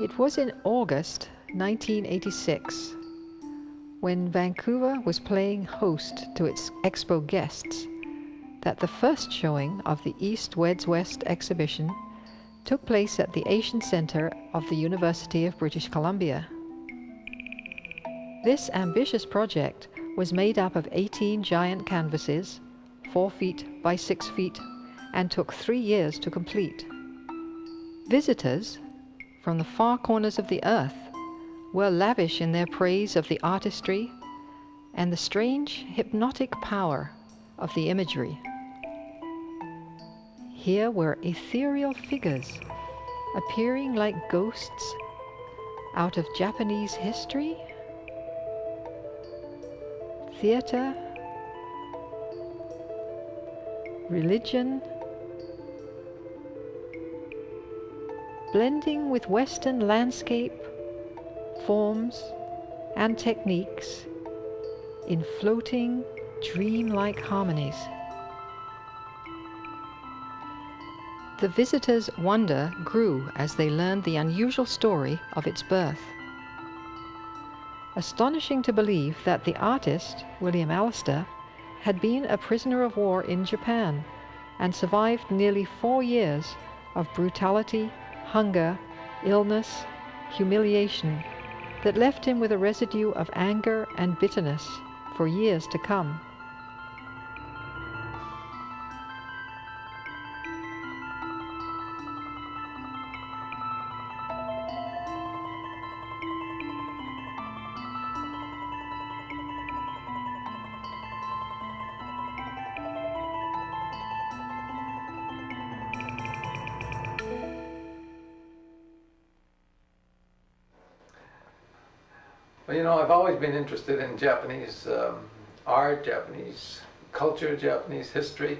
It was in August 1986, when Vancouver was playing host to its expo guests, that the first showing of the East Weds West exhibition took place at the Asian Centre of the University of British Columbia. This ambitious project was made up of 18 giant canvases, 4 feet by 6 feet, and took 3 years to complete. Visitors from the far corners of the earth were lavish in their praise of the artistry and the strange hypnotic power of the imagery. Here were ethereal figures appearing like ghosts out of Japanese history, theater, religion, blending with Western landscape, forms, and techniques in floating, dreamlike harmonies. The visitors' wonder grew as they learned the unusual story of its birth. Astonishing to believe that the artist, William Allister, had been a prisoner of war in Japan and survived nearly 4 years of brutality, hunger, illness, humiliation that left him with a residue of anger and bitterness for years to come. Well, I've always been interested in Japanese art, Japanese culture, Japanese history.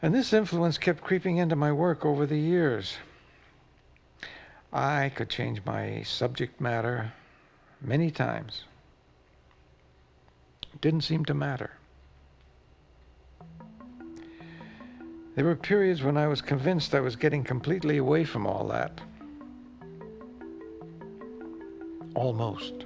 And this influence kept creeping into my work over the years. I could change my subject matter many times. It didn't seem to matter. There were periods when I was convinced I was getting completely away from all that. Almost.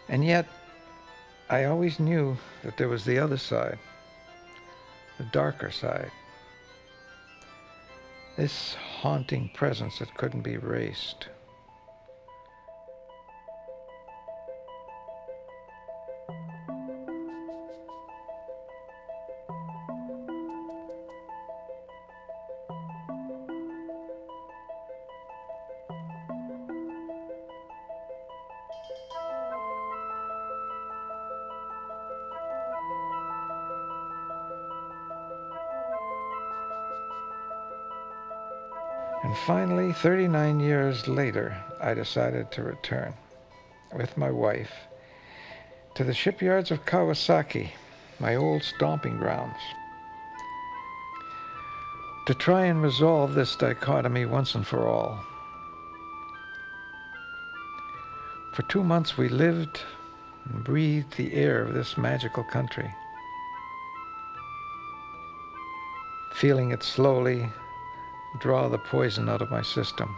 And yet, I always knew that there was the other side, the darker side. This haunting presence that couldn't be erased. And finally, 39 years later, I decided to return with my wife to the shipyards of Kawasaki, my old stomping grounds, to try and resolve this dichotomy once and for all. For 2 months we lived and breathed the air of this magical country, feeling it slowly draw the poison out of my system.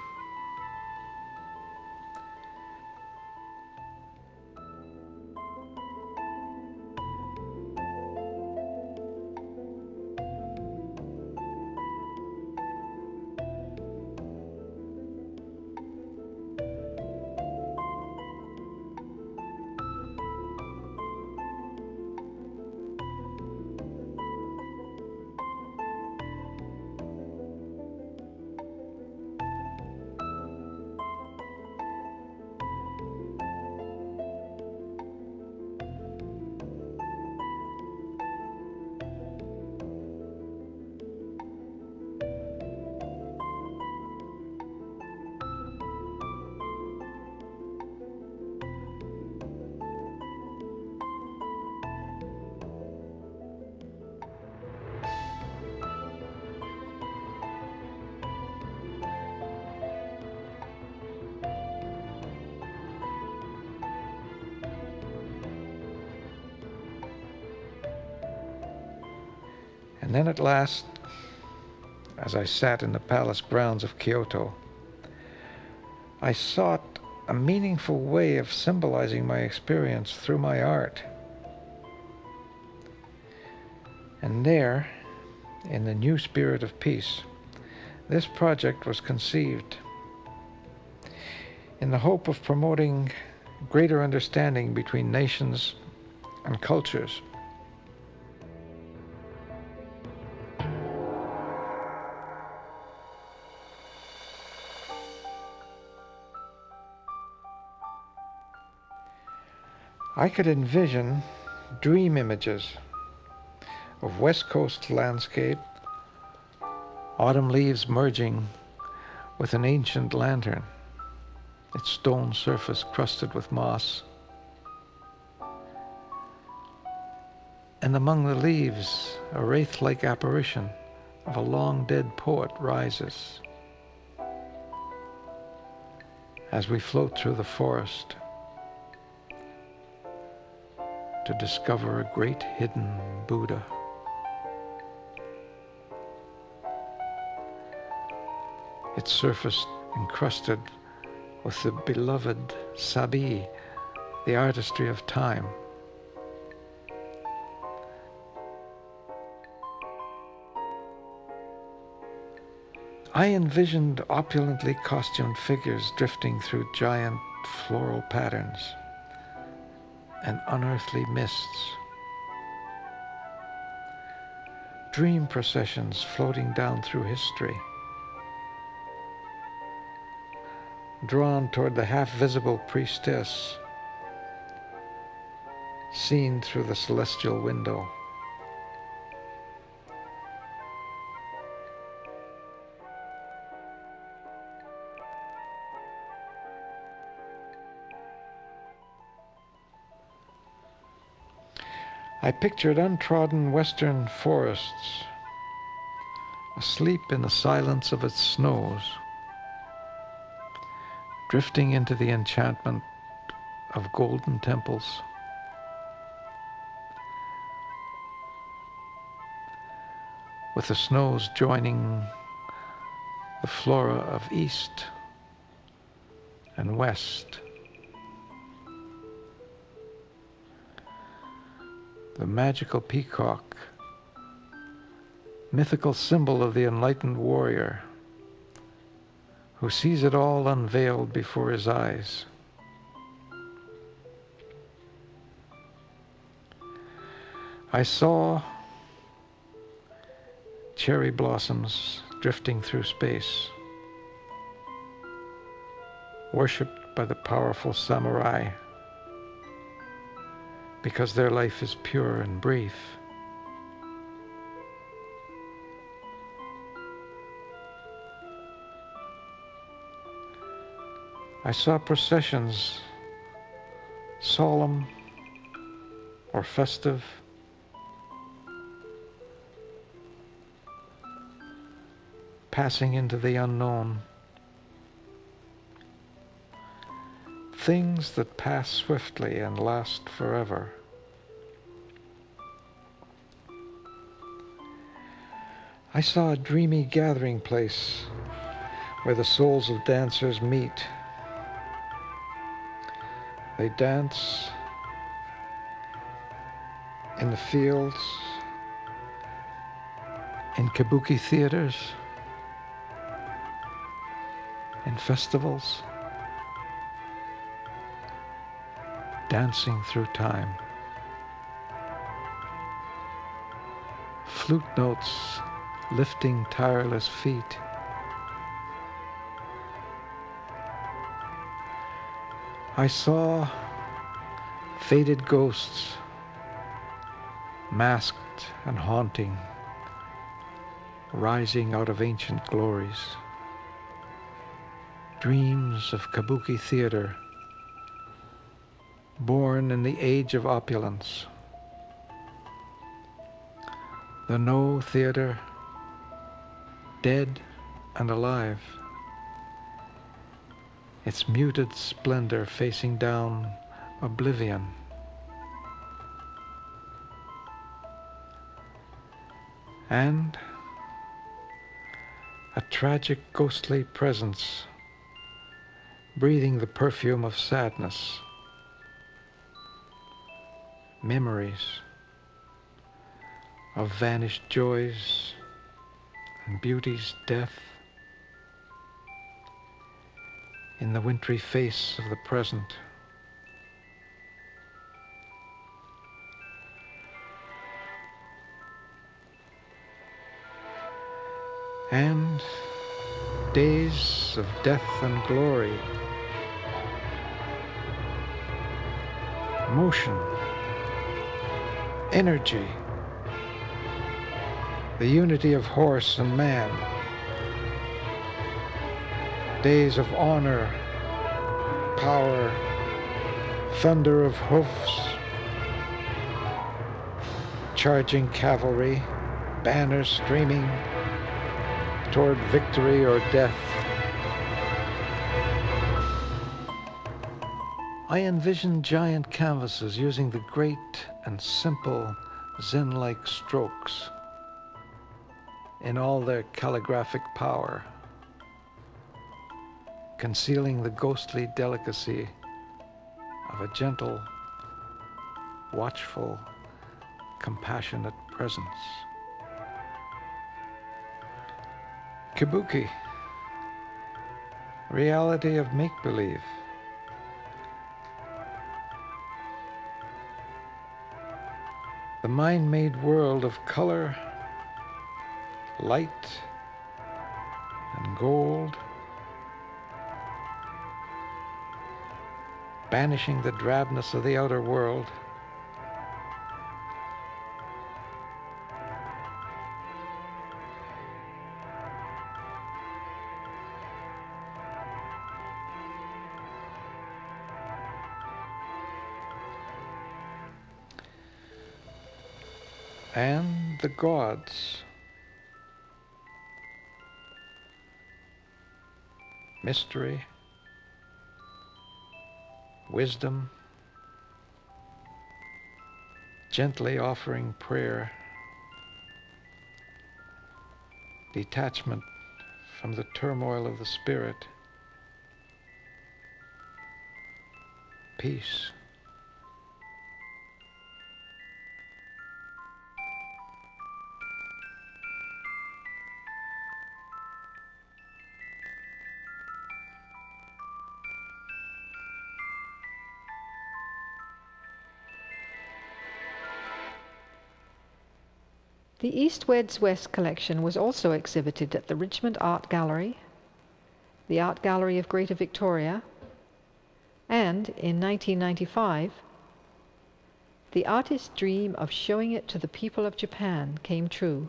And then at last, as I sat in the palace grounds of Kyoto, I sought a meaningful way of symbolizing my experience through my art. And there, in the new spirit of peace, this project was conceived in the hope of promoting greater understanding between nations and cultures. I could envision dream images of West Coast landscape, autumn leaves merging with an ancient lantern, its stone surface crusted with moss. And among the leaves, a wraith-like apparition of a long-dead poet rises. As we float through the forest to discover a great hidden Buddha. Its surface encrusted with the beloved sabi, the artistry of time. I envisioned opulently costumed figures drifting through giant floral patterns and unearthly mists. Dream processions floating down through history, drawn toward the half-visible priestess, seen through the celestial window. I pictured untrodden western forests, asleep in the silence of its snows, drifting into the enchantment of golden temples. With the snows joining the flora of east and west. The magical peacock, mythical symbol of the enlightened warrior, who sees it all unveiled before his eyes. I saw cherry blossoms drifting through space, worshipped by the powerful samurai, because their life is pure and brief. I saw processions, solemn or festive, passing into the unknown. Things that pass swiftly and last forever. I saw a dreamy gathering place where the souls of dancers meet. They dance in the fields, in kabuki theaters, in festivals, dancing through time. Flute notes lifting tireless feet. I saw faded ghosts, masked and haunting, rising out of ancient glories. Dreams of kabuki theater, born in the age of opulence. The No Theater, dead and alive, its muted splendor facing down oblivion. And a tragic ghostly presence, breathing the perfume of sadness, memories of vanished joys and beauty's death in the wintry face of the present. And days of death and glory, motion, energy, the unity of horse and man, days of honor, power, thunder of hoofs, charging cavalry, banners streaming toward victory or death. I envision giant canvases using the great and simple Zen-like strokes in all their calligraphic power, concealing the ghostly delicacy of a gentle, watchful, compassionate presence. Kabuki, reality of make-believe. The mind-made world of color, light, and gold, banishing the drabness of the outer world. And the gods, mystery, wisdom, gently offering prayer, detachment from the turmoil of the spirit, peace. The East Weds West collection was also exhibited at the Richmond Art Gallery, the Art Gallery of Greater Victoria, and in 1995, the artist's dream of showing it to the people of Japan came true.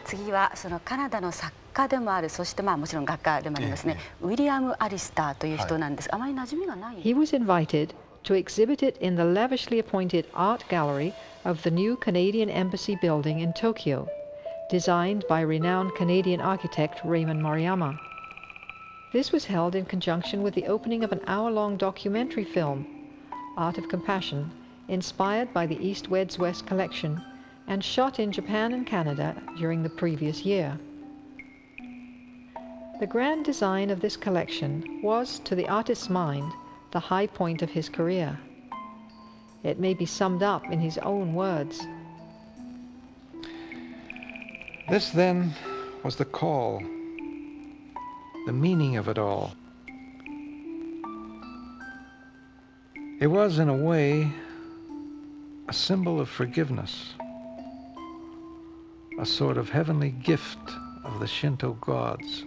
次はそのカナダの作家家でもある、そしてもちろん画家でもありますね、ウィリアム・アリスターという人なんです。あまり馴染みがない。He was invited to exhibit it in the lavishly appointed art gallery of the new Canadian Embassy building in Tokyo, designed by renowned Canadian architect Raymond Moriyama. This was held in conjunction with the opening of an hour-long documentary film, Art of Compassion, inspired by the East Weds West collection and shot in Japan and Canada during the previous year. The grand design of this collection was, to the artist's mind, the high point of his career. It may be summed up in his own words. This, then, was the call, the meaning of it all. It was, in a way, a symbol of forgiveness, a sort of heavenly gift of the Shinto gods,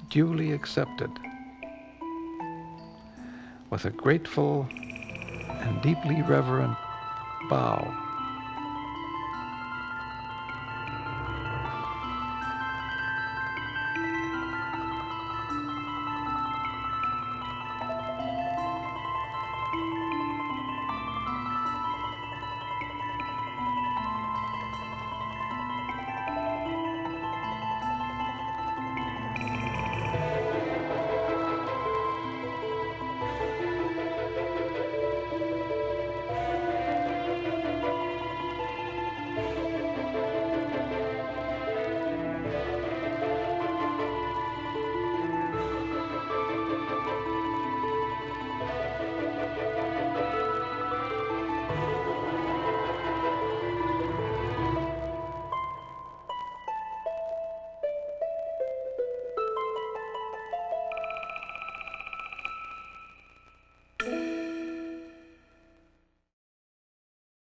duly accepted, with a grateful and deeply reverent bow.